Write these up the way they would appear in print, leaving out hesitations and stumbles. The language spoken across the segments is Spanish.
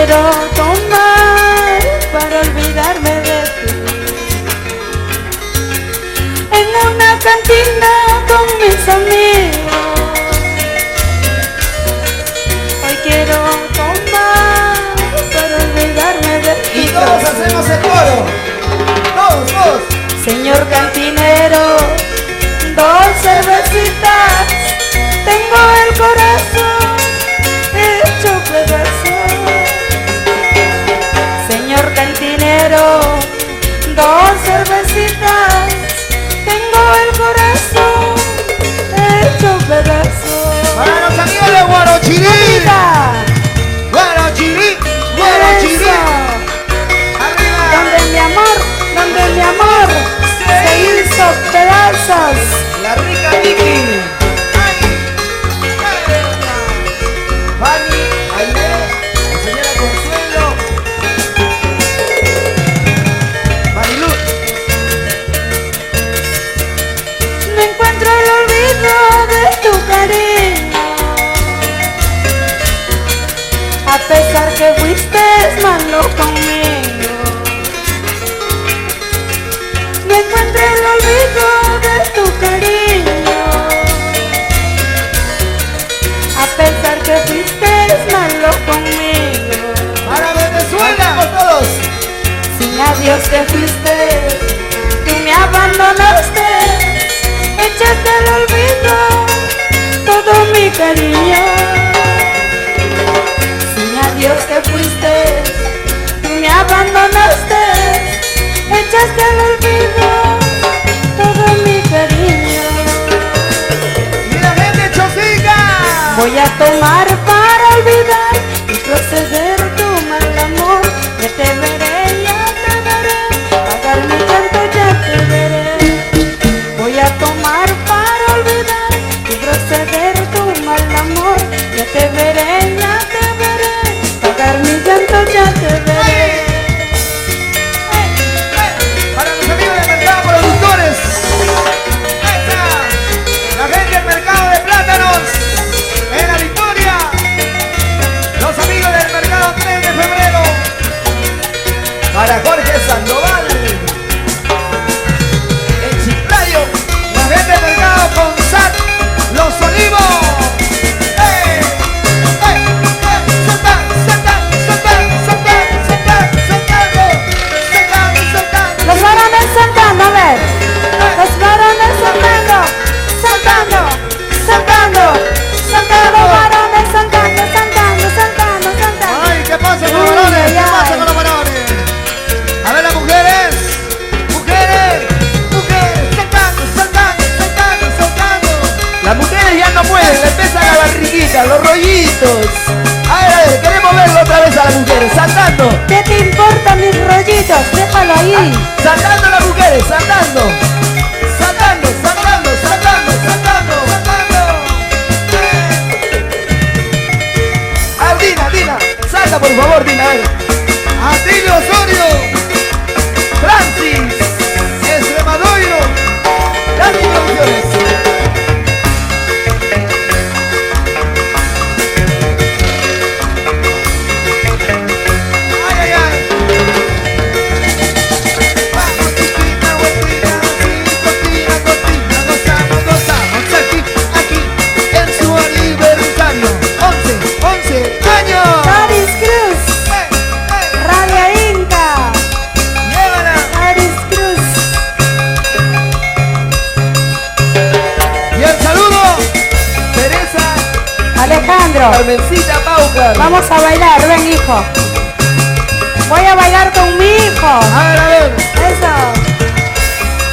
quiero tomar para olvidarme de ti. En una cantina con mis amigos. Hoy quiero tomar para olvidarme de ti. Y todos hacemos el coro. Todos. Señor cantinero, 2 cervecitas. Tengo el corazón hecho pedazos. Señor cantinero, 2 cervecitas. Tengo el corazón hecho pedazos. Para los amigos de Guarochirí. Guarochirí. Arriba. Donde mi amor se hizo pedazos. La rica Vicky. Fanny, Aide, la señora Consuelo, Mariluz. No encuentro el olvido de tu cariño, a pesar que fuiste malo conmigo. No encuentro el olvido de tu cariño, a pesar que fuiste malo conmigo. Para Venezuela, todos. Sin adiós te fuiste, tú me abandonaste, echaste al olvido todo mi cariño. Sin adiós te fuiste, tú me abandonaste, echaste al olvido todo mi cariño. Y la gente Chosica. Voy a tomar para olvidar y proceder tu mal amor. Ya te veré, pagar mi llanto ya te veré. Voy a tomar para olvidar y proceder tu mal amor. Ya te veré, pagar mi llanto ya te veré. Para los amigos del mercado productores. Ahí está. La gente del mercado de plátanos. En la Victoria. Los amigos del mercado 3 de febrero. Para Jorge Sandoval. En Chiclayo. La gente del mercado Consat. Los Olivos. Los varones saltando, a ver. Los varones saltando, varones saltando. Ay, ¿qué pasa con los varones? ¿Qué pasa con los varones? A ver las mujeres, saltando. Las mujeres ya no pueden, le pesan a la barriguita, los rollitos. A ver, queremos verlo otra vez a las mujeres, saltando. ¿Qué te importan mis rollitos? Déjalo ahí. Saltando las mujeres, saltando. Ah, Dina, salta por favor, Dina, a ver. Atilio Osorio, Francis, Extremadoiro, Dani Producciones. Alejandro, Carmencita Paucar. vamos a bailar, ven hijo. Voy a bailar con mi hijo. A ver. Eso.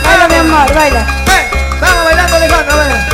Baila mi amor, baila. Vamos bailando, Alejandro, a ver.